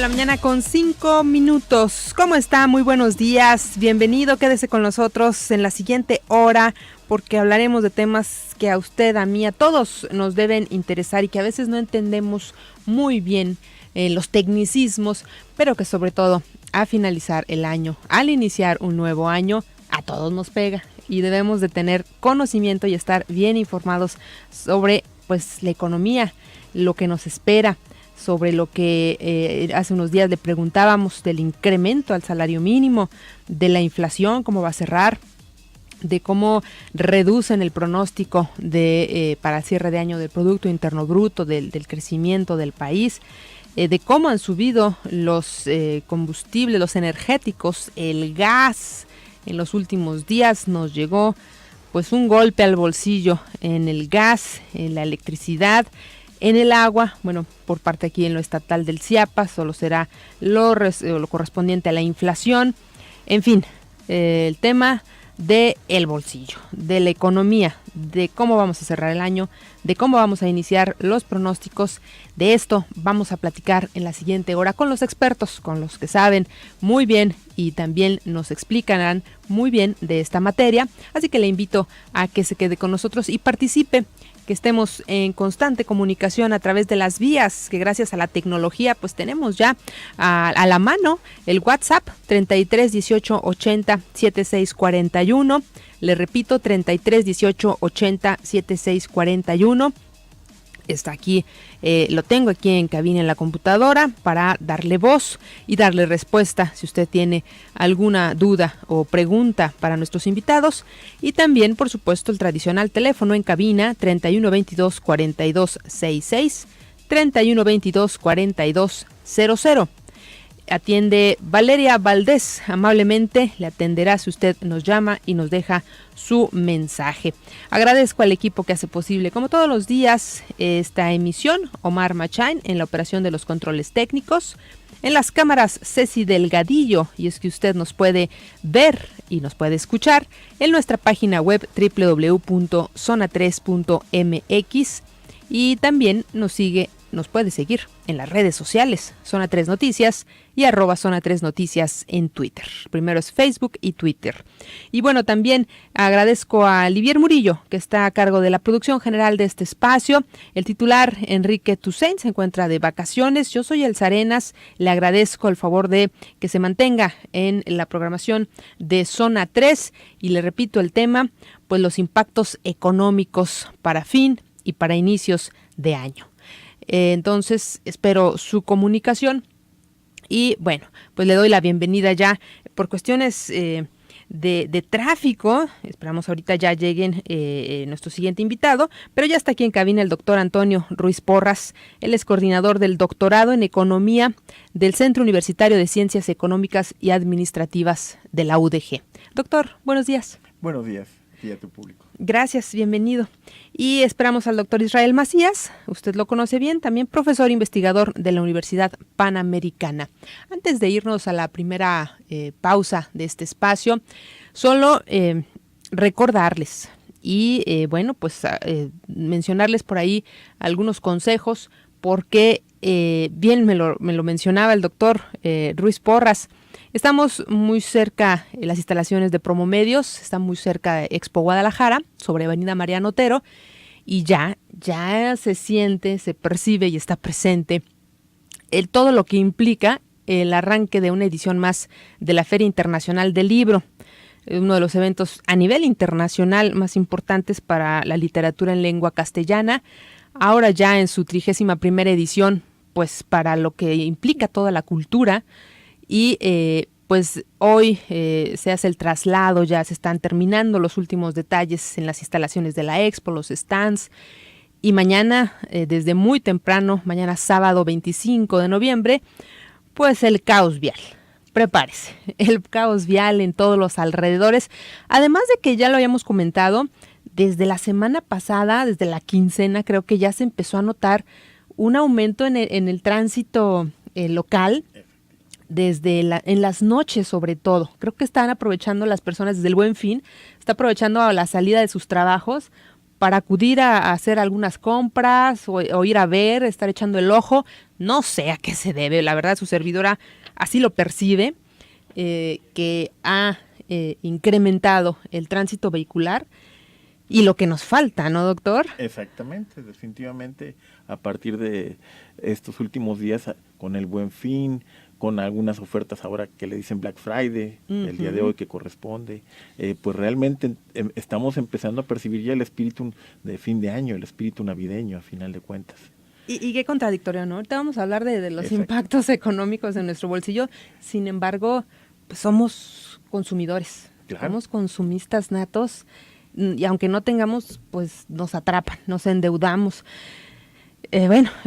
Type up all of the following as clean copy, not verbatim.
la mañana con 5 minutos. ¿Cómo está? Muy buenos días. Bienvenido, quédese con nosotros en la siguiente hora porque hablaremos de temas que a usted, a mí, a todos nos deben interesar y que a veces no entendemos muy bien los tecnicismos, pero que sobre todo a finalizar el año, al iniciar un nuevo año, a todos nos pega y debemos de tener conocimiento y estar bien informados sobre pues la economía, lo que nos espera, sobre lo que hace unos días le preguntábamos del incremento al salario mínimo, de la inflación, cómo va a cerrar, de cómo reducen el pronóstico de para el cierre de año del Producto Interno Bruto, del crecimiento del país, de cómo han subido los combustibles, los energéticos, el gas. En los últimos días nos llegó pues un golpe al bolsillo en el gas, en la electricidad, en el agua. Bueno, por parte aquí en lo estatal del CIAPA solo será lo correspondiente a la inflación. En fin, el tema de el bolsillo, de la economía, de cómo vamos a cerrar el año, de cómo vamos a iniciar los pronósticos. De esto vamos a platicar en la siguiente hora con los expertos, con los que saben muy bien y también nos explicarán muy bien de esta materia. Así que le invito a que se quede con nosotros y participe, que estemos en constante comunicación a través de las vías que gracias a la tecnología pues tenemos ya a la mano. El WhatsApp 33 18 80 76 41, le repito 33 18 80 76 41. Está aquí, lo tengo aquí en cabina en la computadora para darle voz y darle respuesta si usted tiene alguna duda o pregunta para nuestros invitados. Y también, por supuesto, el tradicional teléfono en cabina 31 22 42 66, 31 22 42 00. Atiende Valeria Valdés, amablemente le atenderá si usted nos llama y nos deja su mensaje. Agradezco al equipo que hace posible, como todos los días, esta emisión. Omar Machain en la operación de los controles técnicos, en las cámaras Ceci Delgadillo, y es que usted nos puede ver y nos puede escuchar en nuestra página web www.zona3.mx y también nos puede seguir en las redes sociales, Zona 3 Noticias y @Zona 3 Noticias en Twitter. Primero es Facebook y Twitter. Y bueno, también agradezco a Olivier Murillo, que está a cargo de la producción general de este espacio. El titular, Enrique Toussaint, se encuentra de vacaciones. Yo soy Elsa Arenas. Le agradezco el favor de que se mantenga en la programación de Zona 3. Y le repito el tema, pues los impactos económicos para fin y para inicios de año. Entonces espero su comunicación y bueno, pues le doy la bienvenida ya por cuestiones de tráfico. Esperamos ahorita ya lleguen nuestro siguiente invitado, pero ya está aquí en cabina el doctor Antonio Ruiz Porras. Él es coordinador del doctorado en Economía del Centro Universitario de Ciencias Económicas y Administrativas de la UDG. Doctor, buenos días. Buenos días y a tu público. Gracias, bienvenido. Y esperamos al doctor Israel Macías, usted lo conoce bien, también profesor investigador de la Universidad Panamericana. Antes de irnos a la primera pausa de este espacio, solo recordarles y bueno, pues mencionarles por ahí algunos consejos, porque bien me lo mencionaba el doctor Ruiz Porras. Estamos muy cerca, las instalaciones de Promomedios, están muy cerca de Expo Guadalajara, sobre Avenida Mariano Otero, y ya se siente, se percibe y está presente todo lo que implica el arranque de una edición más de la Feria Internacional del Libro, uno de los eventos a nivel internacional más importantes para la literatura en lengua castellana, ahora ya en su 31ª edición, pues para lo que implica toda la cultura. Y pues hoy se hace el traslado, ya se están terminando los últimos detalles en las instalaciones de la Expo, los stands. Y mañana, desde muy temprano, mañana sábado 25 de noviembre, pues el caos vial. Prepárese, el caos vial en todos los alrededores. Además de que ya lo habíamos comentado, desde la semana pasada, desde la quincena, creo que ya se empezó a notar un aumento en el tránsito local. En las noches sobre todo. Creo que están aprovechando las personas desde el Buen Fin, está aprovechando la salida de sus trabajos para acudir a hacer algunas compras o ir a ver, estar echando el ojo. No sé a qué se debe, la verdad su servidora así lo percibe, que ha incrementado el tránsito vehicular y lo que nos falta, ¿no, doctor? Exactamente, definitivamente a partir de estos últimos días con el Buen Fin, con algunas ofertas ahora que le dicen Black Friday, el día de hoy que corresponde, pues realmente estamos empezando a percibir ya el espíritu de fin de año, el espíritu navideño a final de cuentas. Y qué contradictorio, ¿no? Ahorita vamos a hablar de los impactos económicos en nuestro bolsillo, sin embargo, pues somos consumidores, somos consumistas natos, y aunque no tengamos, pues nos atrapan, nos endeudamos.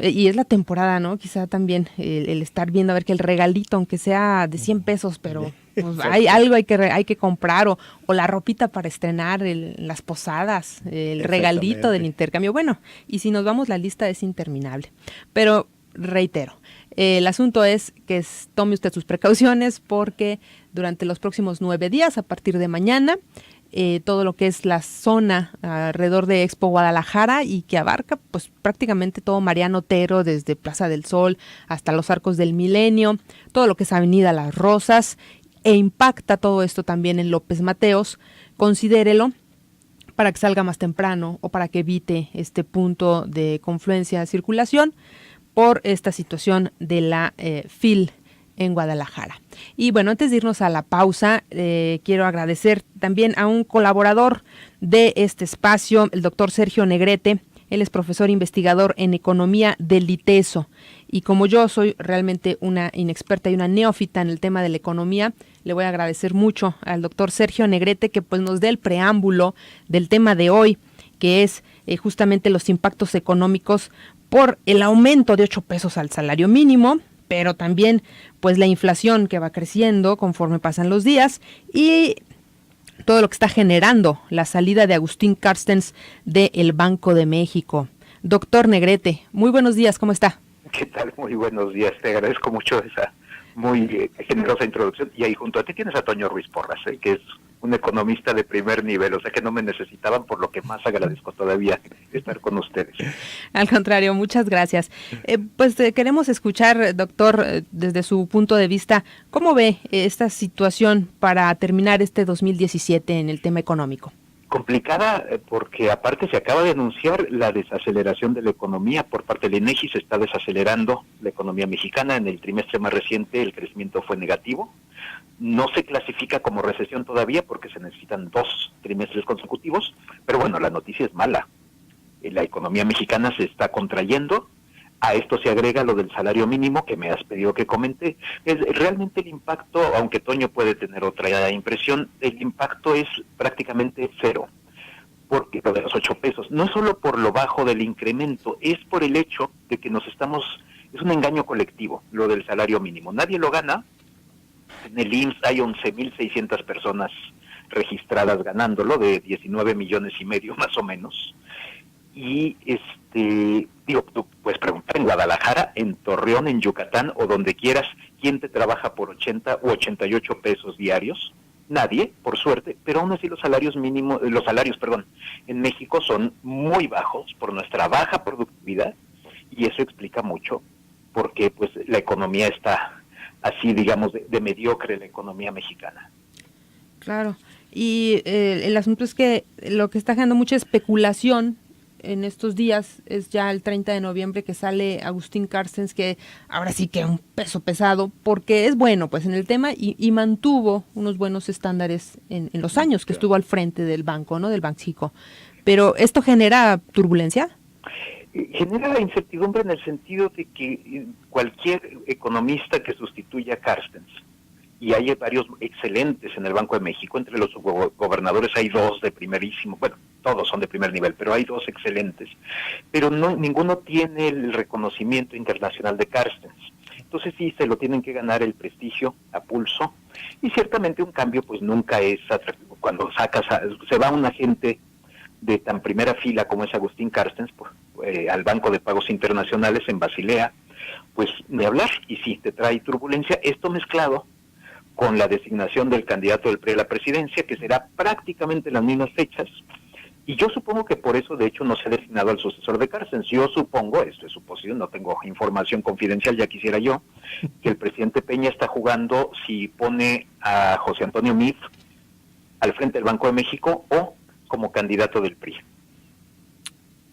Y es la temporada, ¿no? Quizá también el estar viendo a ver que el regalito, aunque sea de 100 pesos, pero pues hay algo hay que comprar, o la ropita para estrenar, las posadas, el regalito del intercambio. Bueno, y si nos vamos, la lista es interminable. Pero reitero, el asunto es que tome usted sus precauciones, porque durante los próximos 9 días, a partir de mañana, todo lo que es la zona alrededor de Expo Guadalajara, y que abarca pues prácticamente todo Mariano Otero, desde Plaza del Sol hasta los Arcos del Milenio, todo lo que es Avenida Las Rosas, e impacta todo esto también en López Mateos. Considérelo para que salga más temprano o para que evite este punto de confluencia de circulación por esta situación de la FIL en Guadalajara. Y bueno, antes de irnos a la pausa, quiero agradecer también a un colaborador de este espacio, el doctor Sergio Negrete. Él es profesor investigador en economía del ITESO, y como yo soy realmente una inexperta y una neófita en el tema de la economía, le voy a agradecer mucho al doctor Sergio Negrete que pues nos dé el preámbulo del tema de hoy, que es justamente los impactos económicos por el aumento de 8 pesos al salario mínimo, pero también pues la inflación que va creciendo conforme pasan los días, y todo lo que está generando la salida de Agustín Carstens del Banco de México. Doctor Negrete, muy buenos días, ¿cómo está? ¿Qué tal? Muy buenos días, te agradezco mucho esa muy generosa introducción. Y ahí junto a ti tienes a Toño Ruiz Porras, que es un economista de primer nivel, o sea que no me necesitaban, por lo que más agradezco todavía estar con ustedes. Al contrario, muchas gracias. Queremos escuchar, doctor, desde su punto de vista, ¿cómo ve esta situación para terminar este 2017 en el tema económico? Complicada porque aparte se acaba de anunciar la desaceleración de la economía por parte del INEGI. Se está desacelerando la economía mexicana. En el trimestre más reciente el crecimiento fue negativo. No se clasifica como recesión todavía porque se necesitan 2 trimestres consecutivos, pero bueno, la noticia es mala. La economía mexicana se está contrayendo. A esto se agrega lo del salario mínimo que me has pedido que comente. Realmente el impacto, aunque Toño puede tener otra impresión, el impacto es prácticamente cero, porque lo de los 8 pesos, no es solo por lo bajo del incremento, es por el hecho de que es un engaño colectivo, lo del salario mínimo. Nadie lo gana. En el IMSS hay 11,600 personas registradas ganándolo, de 19 millones y medio más o menos. Y tú puedes preguntar en Guadalajara, en Torreón, en Yucatán o donde quieras, ¿quién te trabaja por 80 u 88 pesos diarios? Nadie, por suerte, pero aún así los salarios en México son muy bajos por nuestra baja productividad, y eso explica mucho porque pues la economía está así, digamos, de mediocre, la economía mexicana. Claro, y el asunto es que lo que está generando mucha especulación en estos días es ya el 30 de noviembre que sale Agustín Carstens, que ahora sí que un peso pesado, porque es bueno pues en el tema y mantuvo unos buenos estándares en los años que estuvo al frente del banco, ¿no? Del Banxico. Pero ¿esto genera turbulencia? Genera incertidumbre en el sentido de que cualquier economista que sustituya a Carstens, y hay varios excelentes en el Banco de México, entre los gobernadores hay 2 de primerísimo, bueno, todos son de primer nivel, pero hay 2 excelentes, pero ninguno tiene el reconocimiento internacional de Carstens. Entonces sí, se lo tienen que ganar el prestigio a pulso, y ciertamente un cambio pues nunca es atractivo. Cuando se va un agente de tan primera fila como es Agustín Carstens al Banco de Pagos Internacionales en Basilea, pues de hablar, y sí, te trae turbulencia. Esto mezclado con la designación del candidato del PRI a la presidencia, que será prácticamente en las mismas fechas, Y yo supongo que por eso, de hecho, no se ha designado al sucesor de Carstens. Yo supongo, esto es suposición, no tengo información confidencial, ya quisiera yo, que el presidente Peña está jugando si pone a José Antonio Meade al frente del Banco de México o como candidato del PRI.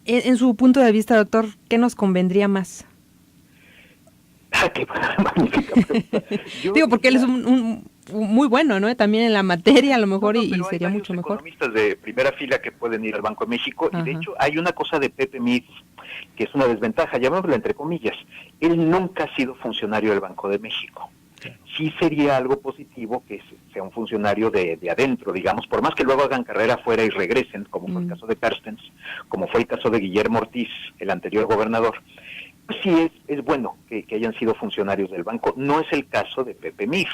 En su punto de vista, doctor, ¿qué nos convendría más? Qué magnífica pregunta. Digo, porque él es un muy bueno, ¿no? También en la materia, a lo mejor, y sería hay mucho mejor. economistas de primera fila que pueden ir al Banco de México, Ajá. y de hecho hay una cosa de Pepe Meade que es una desventaja, llamémosla entre comillas. Él nunca ha sido funcionario del Banco de México. Sí sería algo positivo que sea un funcionario de adentro, digamos, por más que luego hagan carrera afuera y regresen, como fue el caso de Carstens, como fue el caso de Guillermo Ortiz, el anterior gobernador. Pues sí es bueno que hayan sido funcionarios del banco. No es el caso de Pepe Meade.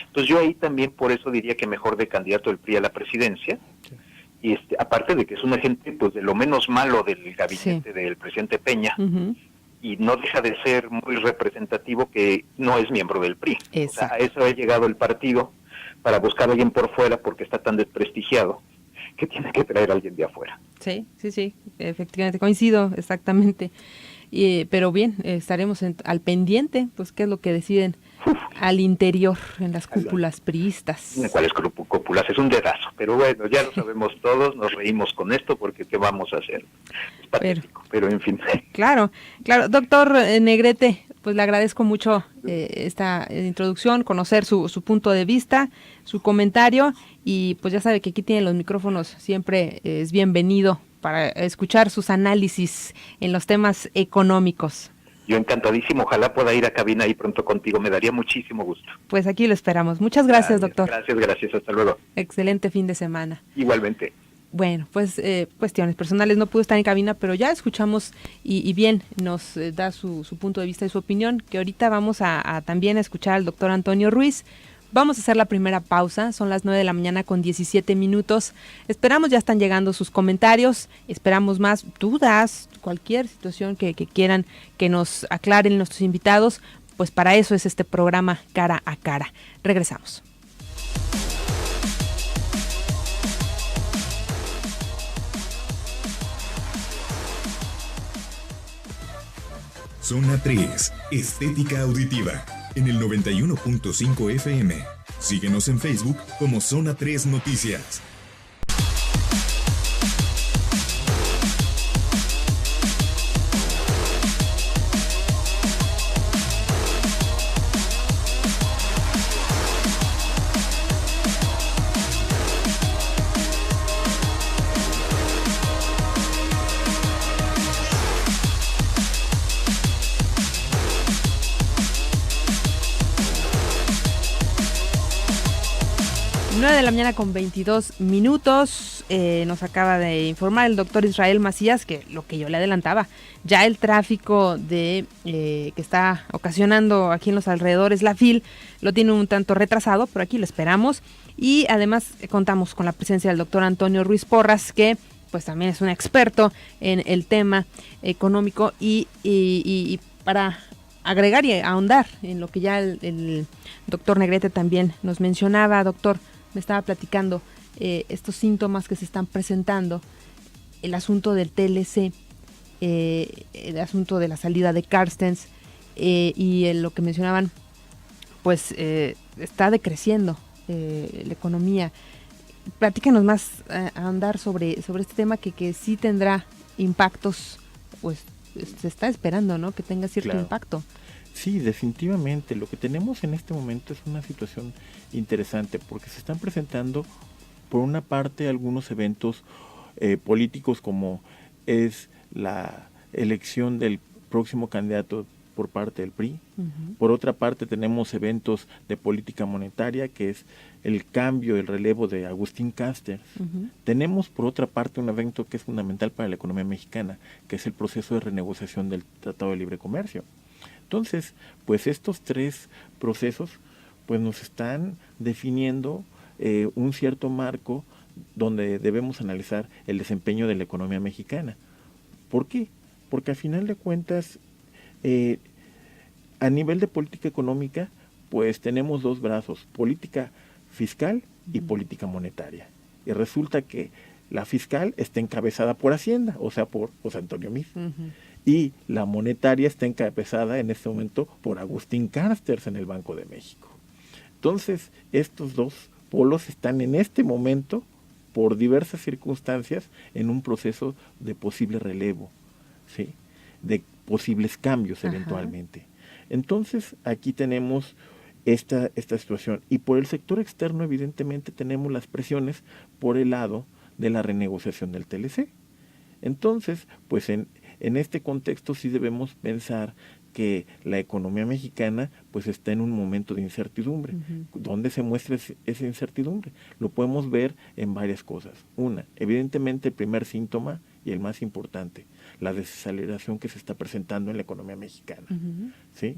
Entonces yo ahí también por eso diría que mejor de candidato del PRI a la presidencia. Sí. Y aparte de que es un agente pues de lo menos malo del gabinete del presidente Peña, y no deja de ser muy representativo que no es miembro del PRI. O sea, a eso ha llegado el partido, para buscar a alguien por fuera porque está tan desprestigiado que tiene que traer a alguien de afuera. Sí, efectivamente, coincido exactamente. Pero bien, estaremos al pendiente, pues qué es lo que deciden al interior, en las cúpulas priistas. ¿Cuáles cúpulas? Es un dedazo, pero bueno, ya lo sabemos todos, nos reímos con esto porque ¿qué vamos a hacer? Es patético, pero en fin. Claro, doctor Negrete, pues le agradezco mucho esta introducción, conocer su punto de vista, su comentario, y pues ya sabe que aquí tiene los micrófonos, siempre es bienvenido para escuchar sus análisis en los temas económicos. Yo encantadísimo, ojalá pueda ir a cabina ahí pronto contigo, me daría muchísimo gusto. Pues aquí lo esperamos. Muchas gracias, doctor. Gracias, hasta luego. Excelente fin de semana. Igualmente. Bueno, pues cuestiones personales, no pudo estar en cabina, pero ya escuchamos y bien nos da su punto de vista y su opinión, que ahorita vamos a también a escuchar al doctor Antonio Ruiz. Vamos a hacer la primera pausa, son las 9 de la mañana con 17 minutos. Esperamos, ya están llegando sus comentarios, esperamos más dudas, cualquier situación que quieran que nos aclaren nuestros invitados, pues para eso es este programa Cara a Cara. Regresamos. Zona 3, Estética Auditiva, en el 91.5 FM. Síguenos en Facebook como Zona 3 Noticias. De la mañana con 22 minutos, nos acaba de informar el doctor Israel Macías que lo que yo le adelantaba, ya el tráfico que está ocasionando aquí en los alrededores la FIL lo tiene un tanto retrasado, pero aquí lo esperamos, y además contamos con la presencia del doctor Antonio Ruiz Porras, que pues también es un experto en el tema económico y para agregar y ahondar en lo que ya el doctor Negrete también nos mencionaba. Doctor, me estaba platicando estos síntomas que se están presentando, el asunto del TLC, el asunto de la salida de Carstens y lo que mencionaban, pues está decreciendo la economía. Platícanos más, ahondar sobre este tema que sí tendrá impactos, pues se está esperando, ¿no? Que tenga cierto impacto. Sí, definitivamente. Lo que tenemos en este momento es una situación interesante porque se están presentando, por una parte, algunos eventos políticos como es la elección del próximo candidato por parte del PRI. Uh-huh. Por otra parte, tenemos eventos de política monetaria, que es el cambio, el relevo de Agustín Carstens. Uh-huh. Tenemos, por otra parte, un evento que es fundamental para la economía mexicana, que es el proceso de renegociación del Tratado de Libre Comercio. Entonces, pues estos tres procesos pues nos están definiendo un cierto marco donde debemos analizar el desempeño de la economía mexicana. ¿Por qué? Porque al final de cuentas, a nivel de política económica, pues tenemos dos brazos, política fiscal y política monetaria. Y resulta que La fiscal está encabezada por Hacienda, o sea, por José Antonio Meade. Y la monetaria está encabezada en este momento por Agustín Carstens en el Banco de México. Entonces, estos dos polos están en este momento, por diversas circunstancias, en un proceso de posible relevo, ¿sí? De posibles cambios eventualmente. Entonces, aquí tenemos esta situación. Y por el sector externo, evidentemente, tenemos las presiones por el lado de la renegociación del TLC. Entonces, pues en este contexto sí debemos pensar que la economía mexicana pues está en un momento de incertidumbre. ¿Dónde se muestra esa incertidumbre? Lo podemos ver en varias cosas. Una, evidentemente el primer síntoma y el más importante, la desaceleración que se está presentando en la economía mexicana. ¿Sí?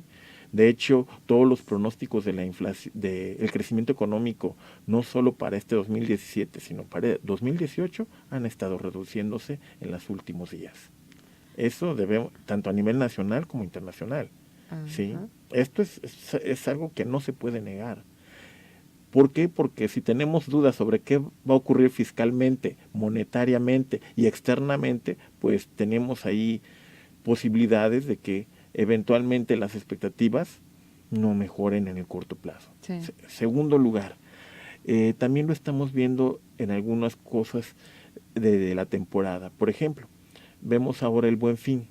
De hecho, todos los pronósticos de la inflación, del crecimiento económico, no solo para este 2017, sino para 2018, han estado reduciéndose en los últimos días. Eso debemos, tanto a nivel nacional como internacional. ¿Sí? Esto es algo que no se puede negar. ¿Por qué? Porque si tenemos dudas sobre qué va a ocurrir fiscalmente, monetariamente y externamente, pues tenemos ahí posibilidades de que eventualmente las expectativas no mejoren en el corto plazo. Sí. Segundo lugar, también lo estamos viendo en algunas cosas de la temporada. Por ejemplo, vemos ahora el Buen Fin.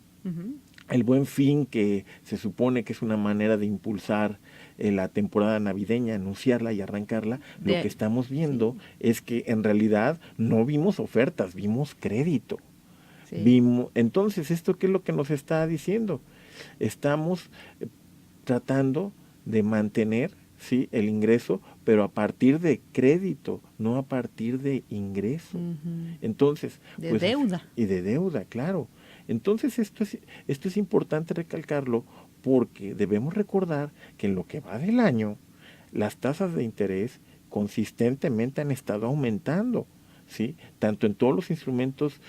El Buen Fin, que se supone que es una manera de impulsar la temporada navideña, anunciarla y arrancarla, lo que estamos viendo es que en realidad no vimos ofertas, vimos crédito. Entonces, ¿esto qué es lo que nos está diciendo? Estamos tratando de mantener, ¿sí?, el ingreso, pero a partir de crédito, no a partir de ingreso. Entonces, de deuda. Y de deuda, claro. Entonces, esto es importante recalcarlo, porque debemos recordar que en lo que va del año, las tasas de interés consistentemente han estado aumentando, ¿sí? Tanto en todos los instrumentos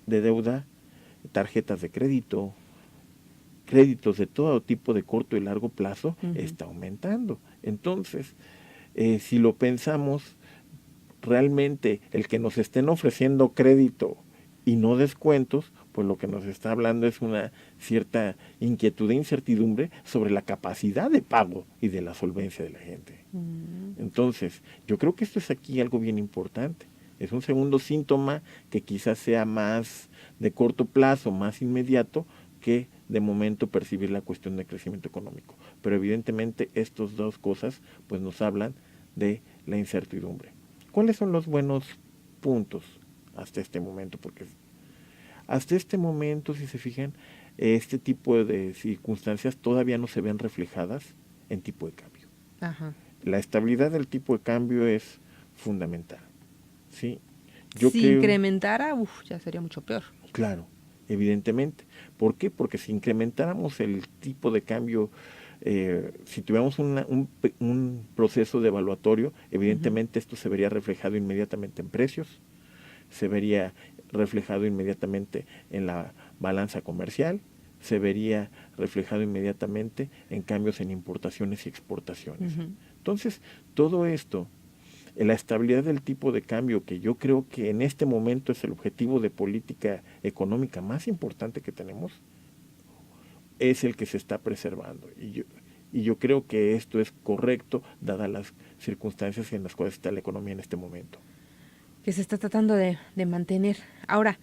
de deuda, tarjetas de crédito, créditos de todo tipo de corto y largo plazo, está aumentando. Entonces, si lo pensamos, realmente el que nos estén ofreciendo crédito y no descuentos, pues lo que nos está hablando es una cierta inquietud e incertidumbre sobre la capacidad de pago y de la solvencia de la gente. Entonces, yo creo que esto es aquí algo bien importante. Es un segundo síntoma que quizás sea más de corto plazo, más inmediato, que de momento percibir la cuestión del crecimiento económico. Pero evidentemente estas dos cosas pues nos hablan de la incertidumbre. ¿Cuáles son los buenos puntos hasta este momento? Porque hasta este momento, si se fijan, este tipo de circunstancias todavía no se ven reflejadas en tipo de cambio. La estabilidad del tipo de cambio es fundamental. ¿Sí? Si incrementara, ya sería mucho peor. Claro, evidentemente. ¿Por qué? Porque si incrementáramos el tipo de cambio, si tuviéramos un proceso devaluatorio, evidentemente esto se vería reflejado inmediatamente en precios, se vería reflejado inmediatamente en la balanza comercial, se vería reflejado inmediatamente en cambios en importaciones y exportaciones. Entonces, todo esto, la estabilidad del tipo de cambio, que yo creo que en este momento es el objetivo de política económica más importante que tenemos, es el que se está preservando. Y yo creo que esto es correcto, dadas las circunstancias en las cuales está la economía en este momento. Que se está tratando de mantener. Ahora,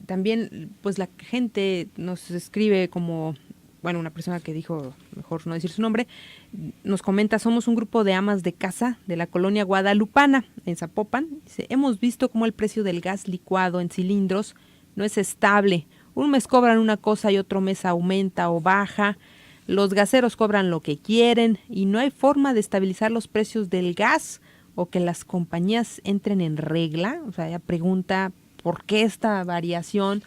también, pues la gente nos escribe como, bueno, una persona que dijo, mejor no decir su nombre, nos comenta: somos un grupo de amas de casa de la colonia guadalupana, en Zapopan. Dice: hemos visto cómo el precio del gas licuado en cilindros no es estable. Un mes cobran una cosa y otro mes aumenta o baja. Los gaseros cobran lo que quieren y no hay forma de estabilizar los precios del gas o que las compañías entren en regla. O sea, ella pregunta por qué esta variación,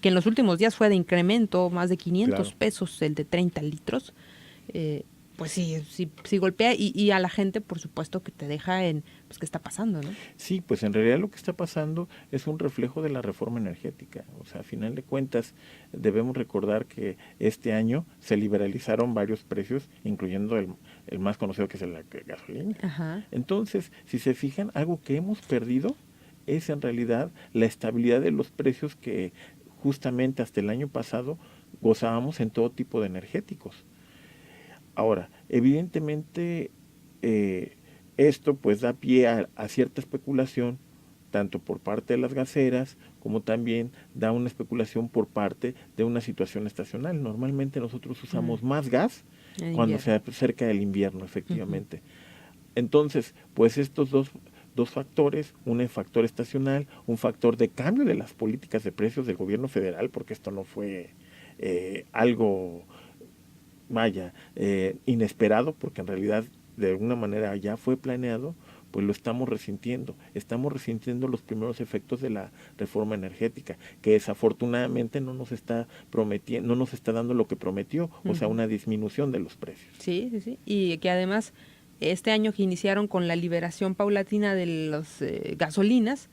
que en los últimos días fue de incremento, más de 500 pesos el de 30 litros. Pues sí golpea y a la gente, por supuesto, que te deja en, pues, ¿qué está pasando, no? Sí, pues en realidad lo que está pasando es un reflejo de la reforma energética. O sea, a final de cuentas, debemos recordar que este año se liberalizaron varios precios, incluyendo el más conocido, que es la gasolina. Entonces, si se fijan, algo que hemos perdido es en realidad la estabilidad de los precios que justamente hasta el año pasado gozábamos en todo tipo de energéticos. Ahora, evidentemente, esto pues da pie a cierta especulación, tanto por parte de las gaseras, como también da una especulación por parte de una situación estacional. Normalmente nosotros usamos más gas cuando se acerca del invierno, efectivamente. Entonces, pues estos dos factores, un factor estacional, un factor de cambio de las políticas de precios del gobierno federal, porque esto no fue algo, inesperado, porque en realidad de alguna manera ya fue planeado, pues lo estamos resintiendo los primeros efectos de la reforma energética, que desafortunadamente no nos está prometiendo, no nos está dando lo que prometió, o sea, una disminución de los precios. Sí, sí, sí, y que además este año que iniciaron con la liberación paulatina de las gasolinas,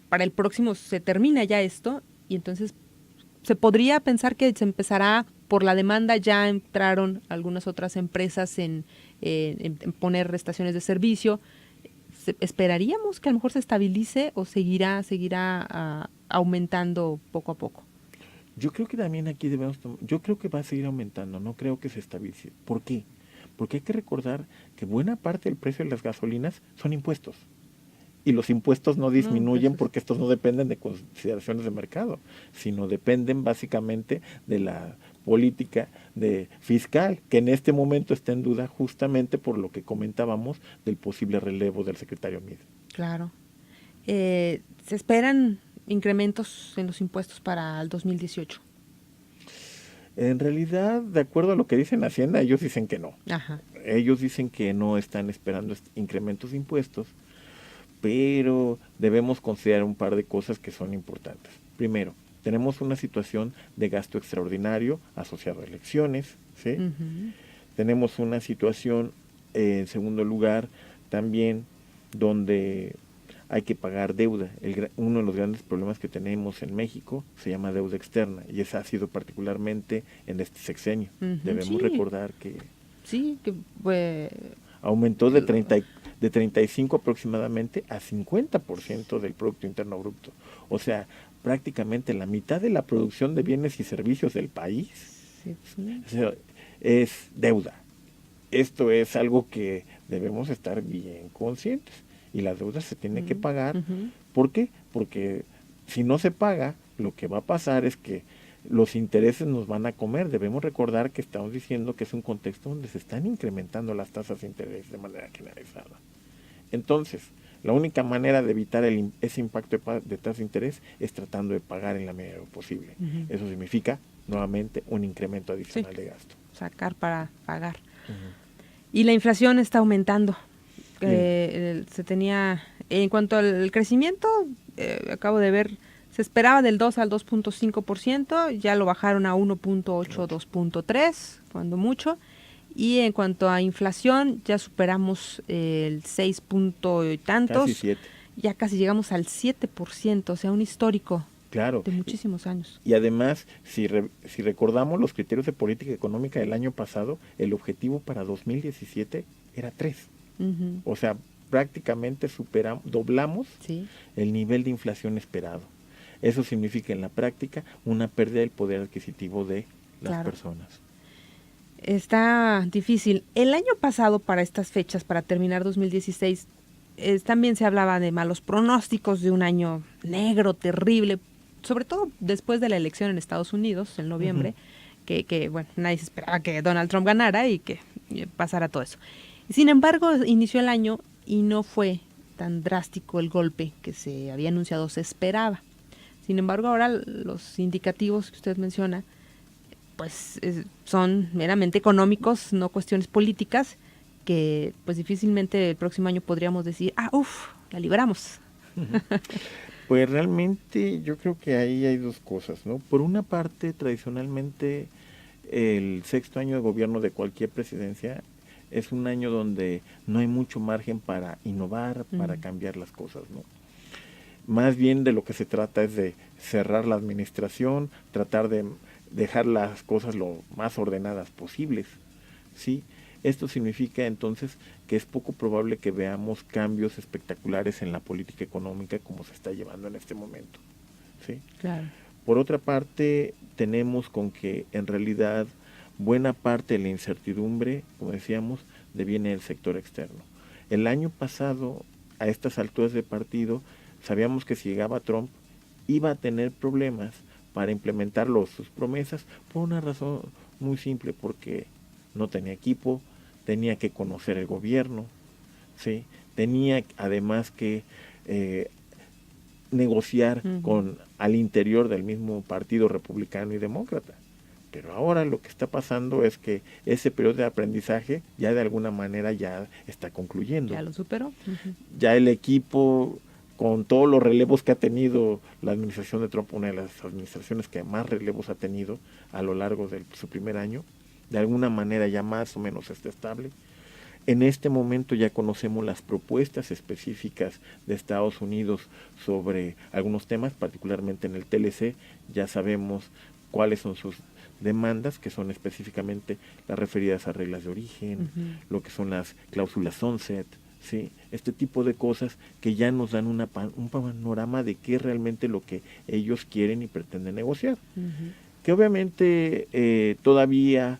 para el próximo se termina ya esto, y entonces se podría pensar que se empezará por la demanda. Ya entraron algunas otras empresas en poner estaciones de servicio. ¿Esperaríamos que a lo mejor se estabilice o seguirá aumentando poco a poco? Yo creo que también aquí yo creo que va a seguir aumentando, no creo que se estabilice. ¿Por qué? Porque hay que recordar que buena parte del precio de las gasolinas son impuestos. Y los impuestos no disminuyen porque estos no dependen de consideraciones de mercado, sino dependen básicamente de la política fiscal, que en este momento está en duda justamente por lo que comentábamos del posible relevo del secretario Meade. Claro. ¿Se esperan incrementos en los impuestos para el 2018? En realidad, de acuerdo a lo que dicen Hacienda, ellos dicen que no. Ajá. Ellos dicen que no están esperando incrementos de impuestos, pero debemos considerar un par de cosas que son importantes. Primero, tenemos una situación de gasto extraordinario asociado a elecciones, ¿sí? Tenemos una situación, en segundo lugar, también donde hay que pagar deuda. Uno de los grandes problemas que tenemos en México se llama deuda externa, y esa ha sido particularmente en este sexenio. Debemos recordar que... Sí, que aumentó de 35 aproximadamente a 50% del Producto Interno Bruto. O sea, prácticamente la mitad de la producción de bienes y servicios del país es deuda. Esto es algo que debemos estar bien conscientes. Y la deuda se tiene que pagar. ¿Por qué? Porque si no se paga, lo que va a pasar es que los intereses nos van a comer. Debemos recordar que estamos diciendo que es un contexto donde se están incrementando las tasas de interés de manera generalizada. Entonces, la única manera de evitar ese impacto de tasa de interés es tratando de pagar en la medida de lo posible. Eso significa, nuevamente, un incremento adicional de gasto. Sacar para pagar. Y la inflación está aumentando. Se tenía, en cuanto al crecimiento, acabo de ver, se esperaba del 2 al 2.5%, ya lo bajaron a 1.8, 2.3, cuando mucho. Y en cuanto a inflación, ya superamos el 6 punto y tantos. Casi 7. Ya casi llegamos al 7%, o sea, un histórico. Claro. De muchísimos años. Y además, si recordamos los criterios de política económica del año pasado, el objetivo para 2017 era 3. O sea, prácticamente doblamos el nivel de inflación esperado. Eso significa en la práctica una pérdida del poder adquisitivo de las personas. Está difícil. El año pasado, para estas fechas, para terminar 2016, también se hablaba de malos pronósticos, de un año negro, terrible, sobre todo después de la elección en Estados Unidos, en noviembre, que bueno, nadie se esperaba que Donald Trump ganara y que pasara todo eso. Sin embargo, inició el año y no fue tan drástico el golpe que se había anunciado, se esperaba. Sin embargo, ahora los indicativos que usted menciona, pues son meramente económicos, no cuestiones políticas, que pues difícilmente el próximo año podríamos decir, la libramos. Pues realmente yo creo que ahí hay dos cosas, ¿no? Por una parte, tradicionalmente, el sexto año de gobierno de cualquier presidencia es un año donde no hay mucho margen para innovar, para cambiar las cosas, ¿no? Más bien de lo que se trata es de cerrar la administración, tratar de dejar las cosas lo más ordenadas posibles, ¿sí? Esto significa entonces que es poco probable que veamos cambios espectaculares en la política económica como se está llevando en este momento, ¿sí? Claro. Por otra parte, tenemos con que en realidad buena parte de la incertidumbre, como decíamos, deviene del sector externo. El año pasado, a estas alturas de partido, sabíamos que si llegaba Trump, iba a tener problemas para implementar sus promesas por una razón muy simple, porque no tenía equipo, tenía que conocer el gobierno, ¿sí? Tenía además que negociar al interior del mismo partido republicano y demócrata. Pero ahora lo que está pasando es que ese periodo de aprendizaje ya de alguna manera ya está concluyendo. Ya lo superó. Ya el equipo, con todos los relevos que ha tenido la administración de Trump, una de las administraciones que más relevos ha tenido a lo largo de su primer año, de alguna manera ya más o menos está estable. En este momento ya conocemos las propuestas específicas de Estados Unidos sobre algunos temas, particularmente en el TLC, ya sabemos cuáles son sus demandas, que son específicamente las referidas a reglas de origen, lo que son las cláusulas sunset, ¿sí? Este tipo de cosas que ya nos dan un panorama de qué es realmente lo que ellos quieren y pretenden negociar. Que obviamente todavía,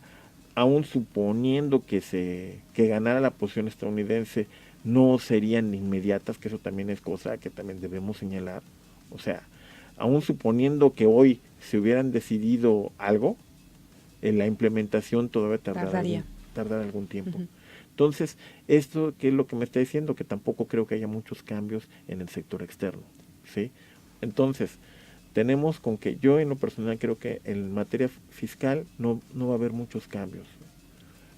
aún suponiendo que ganara la posición estadounidense, no serían inmediatas, que eso también es cosa que también debemos señalar. O sea, aún suponiendo que hoy se hubieran decidido algo, la implementación todavía tardará algún tiempo. Entonces, esto, ¿qué es lo que me está diciendo? Que tampoco creo que haya muchos cambios en el sector externo, ¿sí? Entonces, tenemos con que yo en lo personal creo que en materia fiscal no va a haber muchos cambios,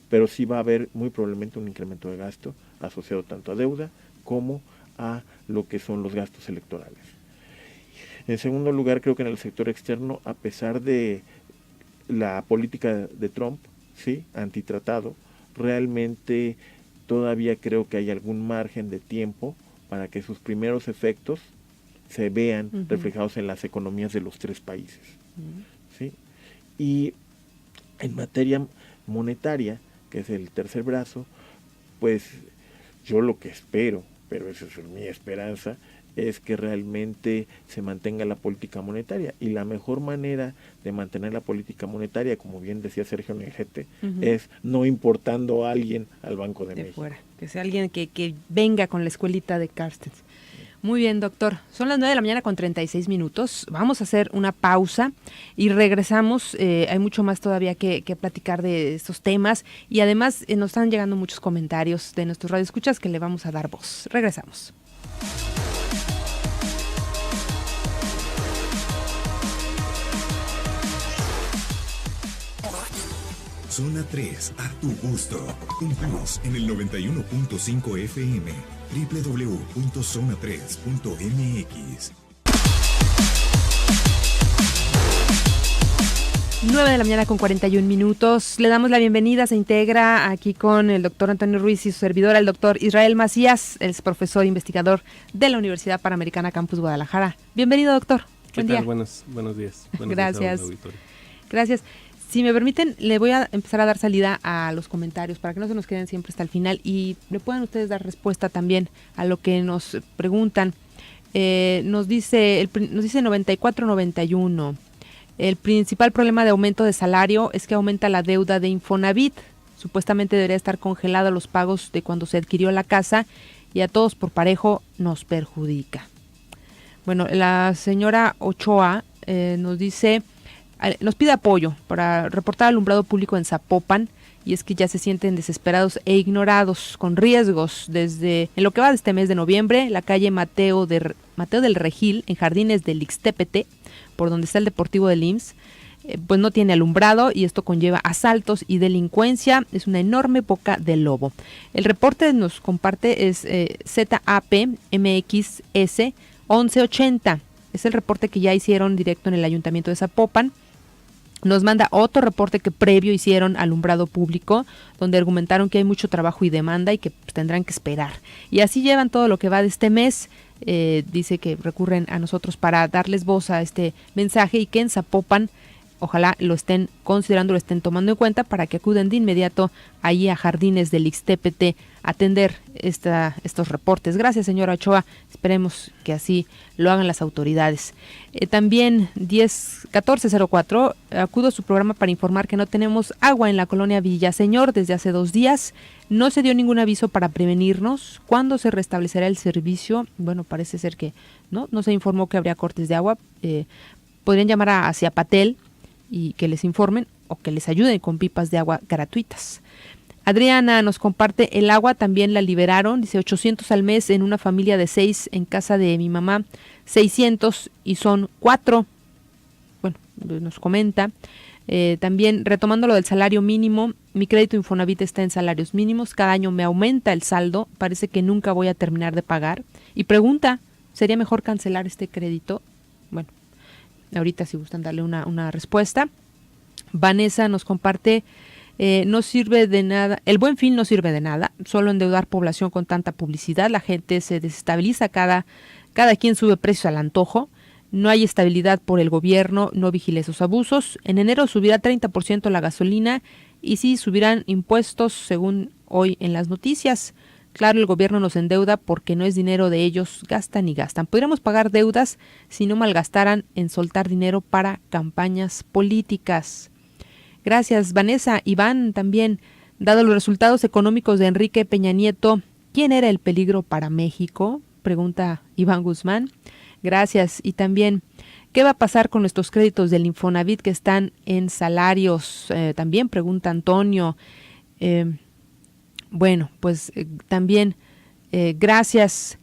pero sí va a haber muy probablemente un incremento de gasto asociado tanto a deuda como a lo que son los gastos electorales. En segundo lugar, creo que en el sector externo, a pesar de la política de Trump, ¿sí?, antitratado, realmente todavía creo que hay algún margen de tiempo para que sus primeros efectos se vean reflejados en las economías de los tres países, ¿sí? Y en materia monetaria, que es el tercer brazo, pues yo lo que espero, pero esa es mi esperanza, es que realmente se mantenga la política monetaria. Y la mejor manera de mantener la política monetaria, como bien decía Sergio Negete, es no importando a alguien al Banco de México. Fuera, que sea alguien que venga con la escuelita de Carstens. Muy bien, doctor. Son las 9:36 a.m. Vamos a hacer una pausa y regresamos. Hay mucho más todavía que platicar de estos temas y además nos están llegando muchos comentarios de nuestros radioescuchas que le vamos a dar voz. Regresamos. Zona 3, a tu gusto. Un plus en el 91.5 FM. www.zona3.mx. 9:41 a.m. Le damos la bienvenida, se integra aquí con el doctor Antonio Ruiz y su servidora, el doctor Israel Macías, es profesor investigador de la Universidad Panamericana Campus Guadalajara. Bienvenido, doctor. ¿Qué tal? Buenos días. Gracias. Gracias. Si me permiten, le voy a empezar a dar salida a los comentarios para que no se nos queden siempre hasta el final y le puedan ustedes dar respuesta también a lo que nos preguntan. Nos dice 9491. El principal problema de aumento de salario es que aumenta la deuda de Infonavit. Supuestamente debería estar congelado los pagos de cuando se adquirió la casa y a todos por parejo nos perjudica. Bueno, la señora Ochoa nos dice... Nos pide apoyo para reportar alumbrado público en Zapopan y es que ya se sienten desesperados e ignorados con riesgos desde en lo que va de este mes de noviembre, la calle Mateo del Regil en Jardines del Ixtépete, por donde está el Deportivo del IMSS, pues no tiene alumbrado y esto conlleva asaltos y delincuencia, es una enorme boca de lobo. El reporte nos comparte es ZAPMXS 1180, es el reporte que ya hicieron directo en el Ayuntamiento de Zapopan. Nos manda otro reporte que previo hicieron alumbrado público, donde argumentaron que hay mucho trabajo y demanda y que pues, tendrán que esperar. Y así llevan todo lo que va de este mes. Dice que recurren a nosotros para darles voz a este mensaje y que en Zapopan ojalá lo estén considerando, lo estén tomando en cuenta para que acuden de inmediato ahí a Jardines del Ixtépete a atender estos reportes. Gracias, señora Ochoa. Esperemos que así lo hagan las autoridades. También 1404, acudo a su programa para informar que no tenemos agua en la colonia Villaseñor desde hace 2 días. No se dio ningún aviso para prevenirnos. ¿Cuándo se restablecerá el servicio? Bueno, parece ser que no se informó que habría cortes de agua. Podrían llamar hacia Patel y que les informen o que les ayuden con pipas de agua gratuitas. Adriana nos comparte, el agua también la liberaron, dice 800 al mes en una familia de 6, en casa de mi mamá 600 y son 4. Bueno, nos comenta. También retomando lo del salario mínimo, mi crédito Infonavit está en salarios mínimos, cada año me aumenta el saldo, parece que nunca voy a terminar de pagar. Y pregunta, ¿sería mejor cancelar este crédito? Bueno, ahorita si gustan darle una respuesta. Vanessa nos comparte, no sirve de nada, el Buen Fin no sirve de nada, solo endeudar población con tanta publicidad, la gente se desestabiliza, cada quien sube precios al antojo, no hay estabilidad por el gobierno, no vigile esos abusos. En enero subirá 30% la gasolina y sí subirán impuestos según hoy en las noticias. Claro, el gobierno nos endeuda porque no es dinero de ellos, gastan y gastan. Podríamos pagar deudas si no malgastaran en soltar dinero para campañas políticas. Gracias, Vanessa. Iván también, dado los resultados económicos de Enrique Peña Nieto, ¿quién era el peligro para México? Pregunta Iván Guzmán. Gracias. Y también, ¿qué va a pasar con nuestros créditos del Infonavit que están en salarios? También pregunta Antonio. Bueno, pues también gracias.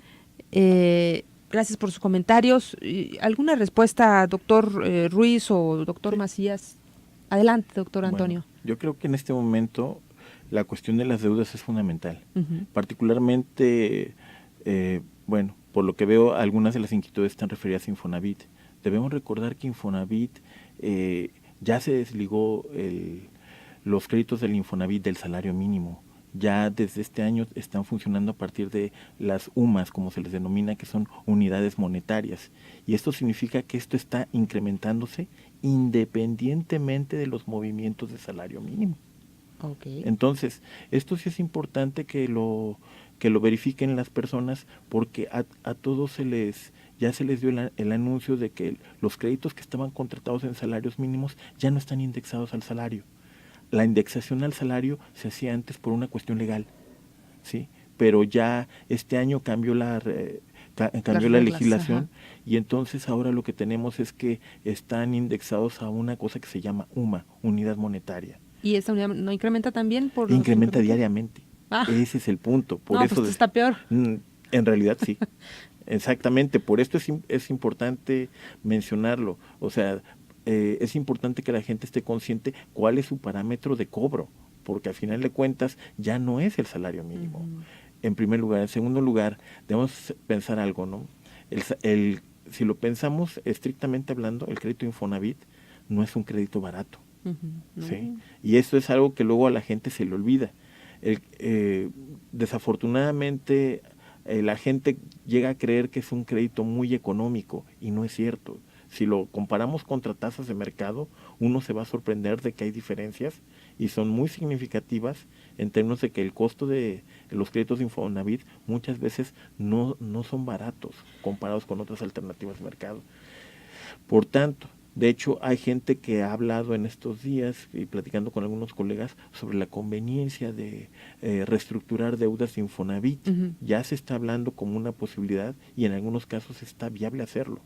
Gracias por sus comentarios. ¿Alguna respuesta, doctor Ruiz o doctor Macías? Adelante, doctor Antonio. Bueno, yo creo que en este momento la cuestión de las deudas es fundamental. Uh-huh. Particularmente, bueno, por lo que veo, algunas de las inquietudes están referidas a Infonavit. Debemos recordar que Infonavit ya se desligó los créditos del Infonavit del salario mínimo. Ya desde este año están funcionando a partir de las UMAS, como se les denomina, que son unidades monetarias. Y esto significa que esto está incrementándose independientemente de los movimientos de salario mínimo. Okay. Entonces, esto sí es importante que lo verifiquen las personas, porque a todos ya se les dio el anuncio de que los créditos que estaban contratados en salarios mínimos ya no están indexados al salario. La indexación al salario se hacía antes por una cuestión legal, ¿sí? Pero ya este año cambió la legislación. Ajá. Y entonces ahora lo que tenemos es que están indexados a una cosa que se llama UMA, unidad monetaria. ¿Y esa unidad no incrementa también? Incrementa diariamente. Ese es el punto. Por eso pues está peor. En realidad sí. Exactamente. Por esto es importante mencionarlo. O sea, es importante que la gente esté consciente cuál es su parámetro de cobro, porque al final de cuentas ya no es el salario mínimo. Uh-huh. En primer lugar. En segundo lugar, debemos pensar algo, ¿no? Si lo pensamos estrictamente hablando, el crédito Infonavit no es un crédito barato. Uh-huh. ¿Sí? Y esto es algo que luego a la gente se le olvida. Desafortunadamente, la gente llega a creer que es un crédito muy económico y no es cierto. Si lo comparamos contra tasas de mercado, uno se va a sorprender de que hay diferencias y son muy significativas en términos de que el costo de los créditos de Infonavit muchas veces no son baratos comparados con otras alternativas de mercado. Por tanto, de hecho, hay gente que ha hablado en estos días y platicando con algunos colegas sobre la conveniencia de reestructurar deudas de Infonavit. Uh-huh. Ya se está hablando como una posibilidad y en algunos casos está viable hacerlo.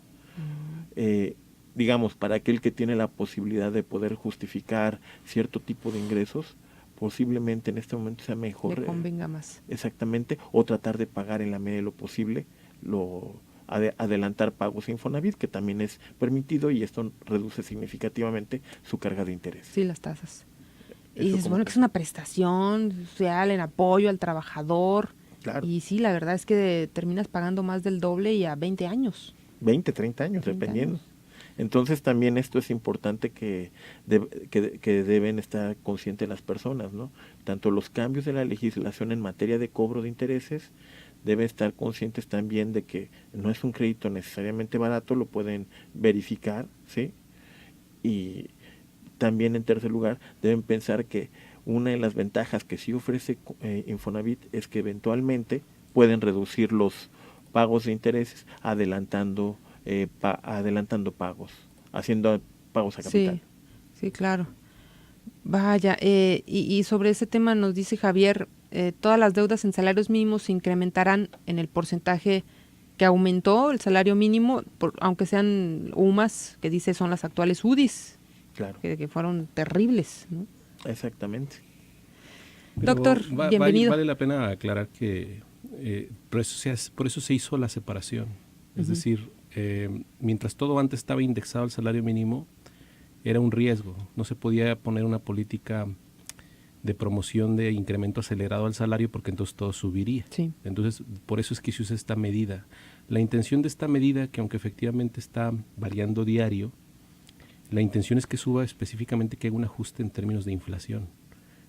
Digamos, para aquel que tiene la posibilidad de poder justificar cierto tipo de ingresos, posiblemente en este momento sea mejor. Le convenga más. Exactamente, o tratar de pagar en la medida de lo posible, adelantar pagos a Infonavit, que también es permitido, y esto reduce significativamente su carga de interés. Sí, las tasas. Y es bueno que es una prestación social en apoyo al trabajador. Claro. Y sí, la verdad es que terminas pagando más del doble y a 20 años. 20, 30 años, 30 dependiendo. Años. Entonces también esto es importante que deben estar conscientes las personas, ¿no? Tanto los cambios de la legislación en materia de cobro de intereses, deben estar conscientes también de que no es un crédito necesariamente barato, lo pueden verificar, ¿sí? Y también en tercer lugar deben pensar que una de las ventajas que sí ofrece Infonavit es que eventualmente pueden reducir los pagos de intereses adelantando pagos, haciendo pagos a capital. Sí, claro. Vaya, y sobre ese tema nos dice Javier, todas las deudas en salarios mínimos se incrementarán en el porcentaje que aumentó el salario mínimo, aunque sean UMAS, que dice son las actuales UDIs, claro, que fueron terribles, ¿no? Exactamente. Pero Doctor, bienvenido. Vale la pena aclarar que por eso se hizo la separación. Es decir, mientras todo antes estaba indexado al salario mínimo, era un riesgo. No se podía poner una política de promoción de incremento acelerado al salario porque entonces todo subiría. Sí. Entonces, por eso es que se usa esta medida. La intención de esta medida, que aunque efectivamente está variando diario, la intención es que suba específicamente, que haga un ajuste en términos de inflación.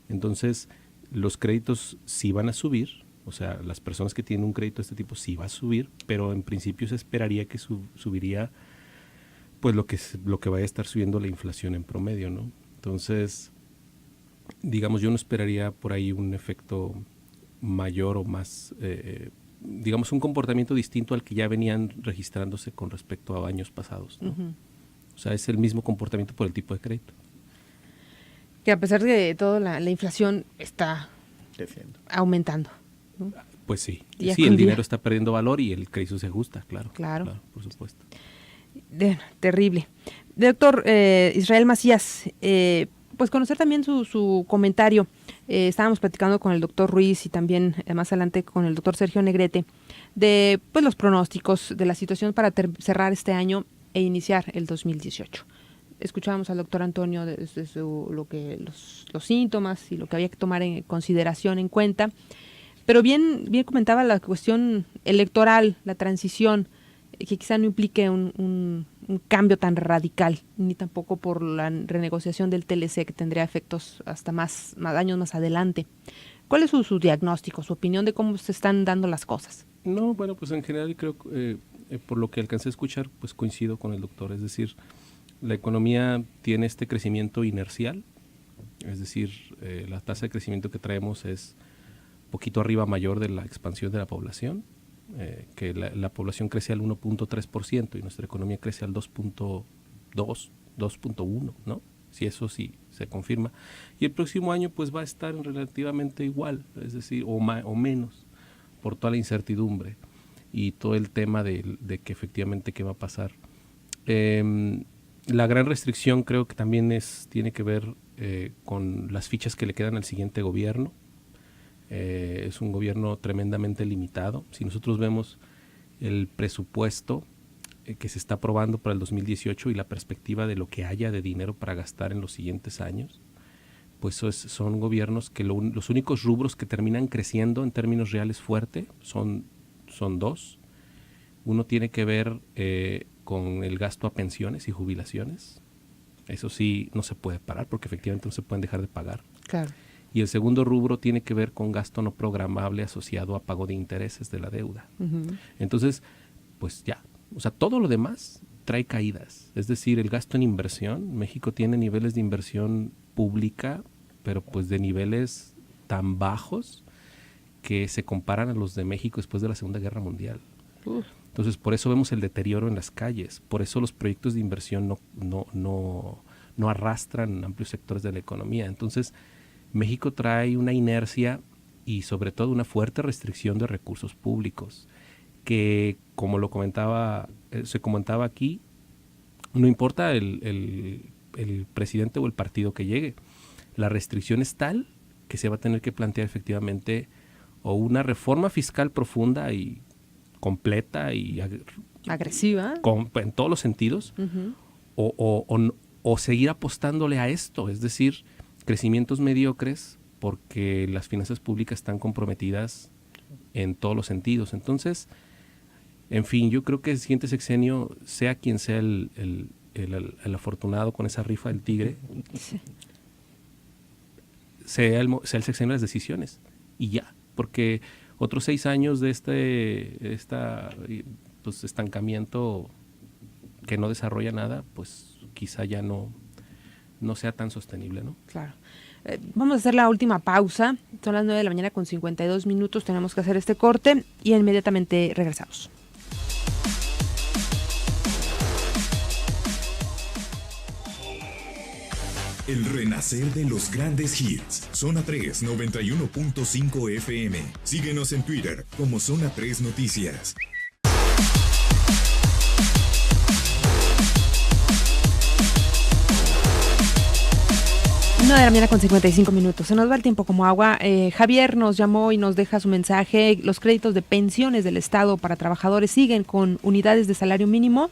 Entonces, los créditos sí van a subir, o sea, las personas que tienen un crédito de este tipo sí va a subir, pero en principio se esperaría que subiría pues lo que vaya a estar subiendo la inflación en promedio, ¿no? Entonces, digamos, yo no esperaría por ahí un efecto mayor o más, digamos, un comportamiento distinto al que ya venían registrándose con respecto a años pasados, ¿no? O sea, es el mismo comportamiento por el tipo de crédito. Que a pesar de todo, la inflación está aumentando, ¿no? Pues sí, Día sí, con el día. dinero está perdiendo valor y el crédito se ajusta, claro, por supuesto. Terrible. Doctor Israel Macías, pues conocer también su comentario. Estábamos platicando con el doctor Ruiz y también más adelante con el doctor Sergio Negrete de pues los pronósticos de la situación para cerrar este año e iniciar el 2018. Escuchábamos al doctor Antonio desde los síntomas y lo que había que tomar en consideración, en cuenta, pero bien comentaba la cuestión electoral, la transición, que quizá no implique un cambio tan radical, ni tampoco por la renegociación del TLC, que tendría efectos hasta más años más adelante. ¿Cuál es su diagnóstico, su opinión de cómo se están dando las cosas? No, bueno, pues en general creo, por lo que alcancé a escuchar, pues coincido con el doctor. Es decir, la economía tiene este crecimiento inercial, es decir, la tasa de crecimiento que traemos es poquito arriba mayor de la expansión de la población, que la población crece al 1.3% y nuestra economía crece al 2.2, 2.1, ¿no? Si eso sí se confirma. Y el próximo año pues va a estar relativamente igual, es decir, o menos, por toda la incertidumbre y todo el tema de que efectivamente qué va a pasar. La gran restricción creo que también tiene que ver con las fichas que le quedan al siguiente gobierno. Es un gobierno tremendamente limitado. Si nosotros vemos el presupuesto que se está aprobando para el 2018 y la perspectiva de lo que haya de dinero para gastar en los siguientes años, pues son gobiernos que los únicos rubros que terminan creciendo en términos reales fuerte son dos. Uno tiene que ver con el gasto a pensiones y jubilaciones. Eso sí no se puede parar porque efectivamente no se pueden dejar de pagar. Claro. Y el segundo rubro tiene que ver con gasto no programable asociado a pago de intereses de la deuda. Entonces, pues ya, o sea, todo lo demás trae caídas. Es decir, el gasto en inversión, México tiene niveles de inversión pública, pero pues de niveles tan bajos que se comparan a los de México después de la Segunda Guerra Mundial. Entonces, por eso vemos el deterioro en las calles, por eso los proyectos de inversión no arrastran amplios sectores de la economía. Entonces, México trae una inercia y sobre todo una fuerte restricción de recursos públicos que, como se comentaba aquí, no importa el presidente o el partido que llegue, la restricción es tal que se va a tener que plantear efectivamente o una reforma fiscal profunda y completa y agresiva en todos los sentidos, o seguir apostándole a esto, es decir, crecimientos mediocres porque las finanzas públicas están comprometidas en todos los sentidos. Entonces, en fin, yo creo que el siguiente sexenio, sea quien sea el afortunado con esa rifa del tigre, sea el sexenio de las decisiones y ya, porque otros 6 años de pues, estancamiento que no desarrolla nada, pues quizá ya no no sea tan sostenible, ¿no? Claro. Vamos a hacer la última pausa. Son las 9 de la mañana con 52 minutos. Tenemos que hacer este corte y inmediatamente regresamos. El renacer de los grandes hits. Zona 3, 91.5 FM. Síguenos en Twitter como Zona 3 Noticias. 9 de la mañana con 55 minutos. Se nos va el tiempo como agua. Javier nos llamó y nos deja su mensaje. Los créditos de pensiones del Estado para trabajadores siguen con unidades de salario mínimo.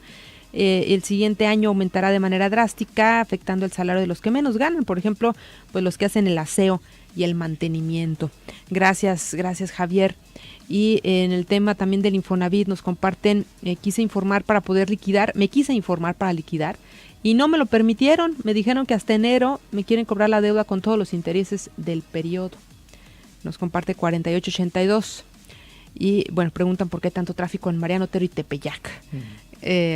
El siguiente año aumentará de manera drástica, afectando el salario de los que menos ganan, por ejemplo, pues los que hacen el aseo y el mantenimiento. Gracias Javier. Y en el tema también del Infonavit nos comparten, me quise informar para liquidar y no me lo permitieron, me dijeron que hasta enero me quieren cobrar la deuda con todos los intereses del periodo. Nos comparte 4882 y bueno, preguntan por qué tanto tráfico en Mariano Otero y Tepeyac.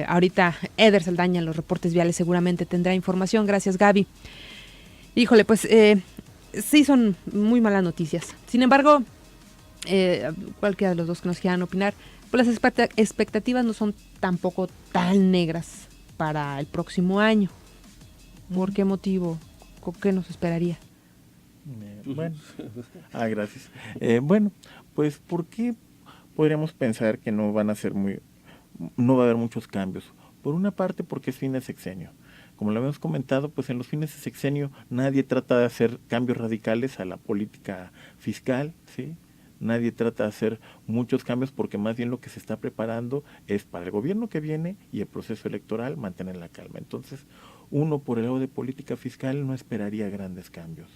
Ahorita Eder Saldaña en los reportes viales seguramente tendrá información. Gracias, Gaby. Híjole, pues sí son muy malas noticias. Sin embargo, cualquiera de los dos que nos quieran opinar, pues las expectativas no son tampoco tan negras para el próximo año. ¿Por qué motivo? ¿Con qué nos esperaría? Bueno, gracias. Bueno, pues ¿por qué podríamos pensar que no va a haber muchos cambios? Por una parte, porque es fin de sexenio. Como lo habíamos comentado, pues en los fines de sexenio nadie trata de hacer cambios radicales a la política fiscal, ¿sí? Nadie trata de hacer muchos cambios porque más bien lo que se está preparando es para el gobierno que viene y el proceso electoral mantener la calma. Entonces, uno por el lado de política fiscal no esperaría grandes cambios.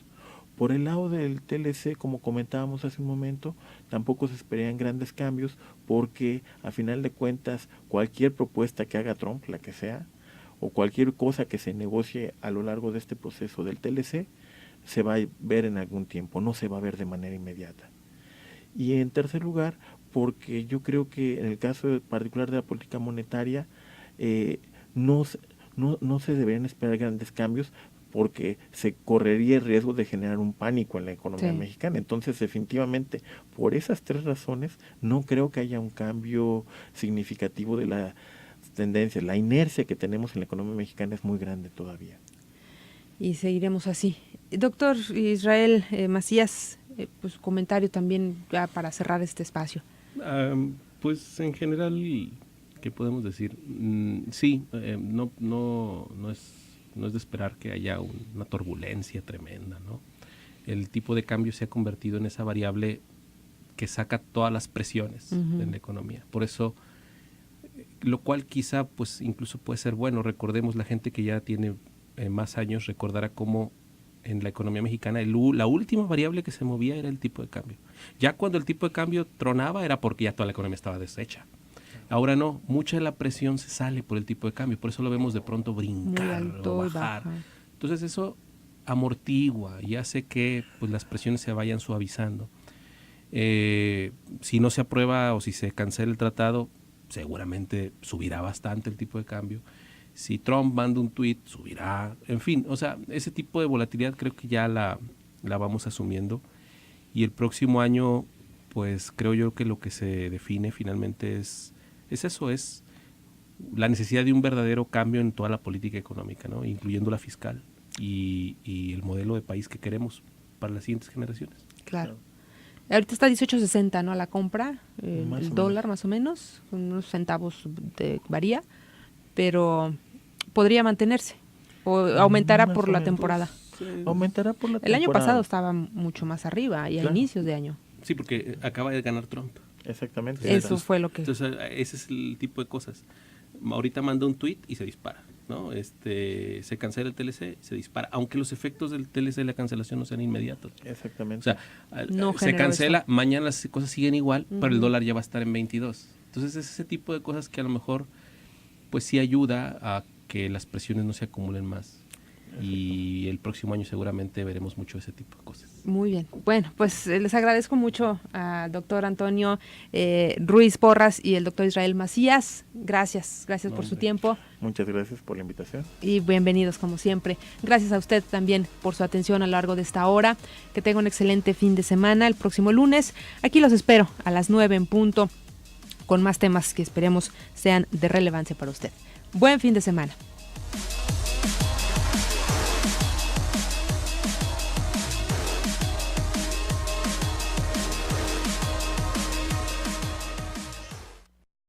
Por el lado del TLC, como comentábamos hace un momento, tampoco se esperarían grandes cambios porque, a final de cuentas, cualquier propuesta que haga Trump, la que sea, o cualquier cosa que se negocie a lo largo de este proceso del TLC, se va a ver en algún tiempo, no se va a ver de manera inmediata. Y en tercer lugar, porque yo creo que en el caso particular de la política monetaria, no se deberían esperar grandes cambios, porque se correría el riesgo de generar un pánico en la economía mexicana. Entonces, definitivamente, por esas tres razones, no creo que haya un cambio significativo de la tendencia. La inercia que tenemos en la economía mexicana es muy grande todavía. Y seguiremos así. Doctor Israel Macías, pues comentario también ya para cerrar este espacio. Pues en general, ¿qué podemos decir? Sí, no es de esperar que haya una turbulencia tremenda, ¿no? El tipo de cambio se ha convertido en esa variable que saca todas las presiones en la economía. Por eso, lo cual quizá pues incluso puede ser bueno. Recordemos, la gente que ya tiene más años recordará cómo en la economía mexicana la última variable que se movía era el tipo de cambio. Ya cuando el tipo de cambio tronaba era porque ya toda la economía estaba deshecha. Ahora no, mucha de la presión se sale por el tipo de cambio, por eso lo vemos de pronto brincar o bajar. Entonces eso amortigua y hace que pues, las presiones se vayan suavizando. Si no se aprueba o si se cancela el tratado, seguramente subirá bastante el tipo de cambio. Si Trump manda un tuit, subirá. En fin, o sea, ese tipo de volatilidad creo que ya la vamos asumiendo. Y el próximo año, pues creo yo que lo que se define finalmente es la necesidad de un verdadero cambio en toda la política económica, ¿no? Incluyendo la fiscal y el modelo de país que queremos para las siguientes generaciones. Claro. Ahorita está 18.60, ¿no? La compra, el dólar más o menos, unos centavos varía, pero podría mantenerse o aumentará por la temporada. Aumentará por la temporada. El año pasado estaba mucho más arriba y a inicios de año. Sí, porque acaba de ganar Trump. Exactamente. Eso fue lo que... Entonces, ese es el tipo de cosas. Ahorita manda un tuit y se dispara, ¿no? Se cancela el TLC, se dispara, aunque los efectos del TLC de la cancelación no sean inmediatos. Exactamente. O sea, se cancela, eso. Mañana las cosas siguen igual, pero el dólar ya va a estar en 22. Entonces, es ese tipo de cosas que a lo mejor, pues sí ayuda a que las presiones no se acumulen más. y el próximo año seguramente veremos mucho ese tipo de cosas. Muy bien. Bueno, pues les agradezco mucho al doctor Antonio Ruiz Porras y el doctor Israel Macías. Gracias por su tiempo. Muchas gracias por la invitación. Y bienvenidos como siempre. Gracias a usted también por su atención a lo largo de esta hora. Que tenga un excelente fin de semana. El próximo lunes, aquí los espero a las 9 en punto, con más temas que esperemos sean de relevancia para usted. Buen fin de semana.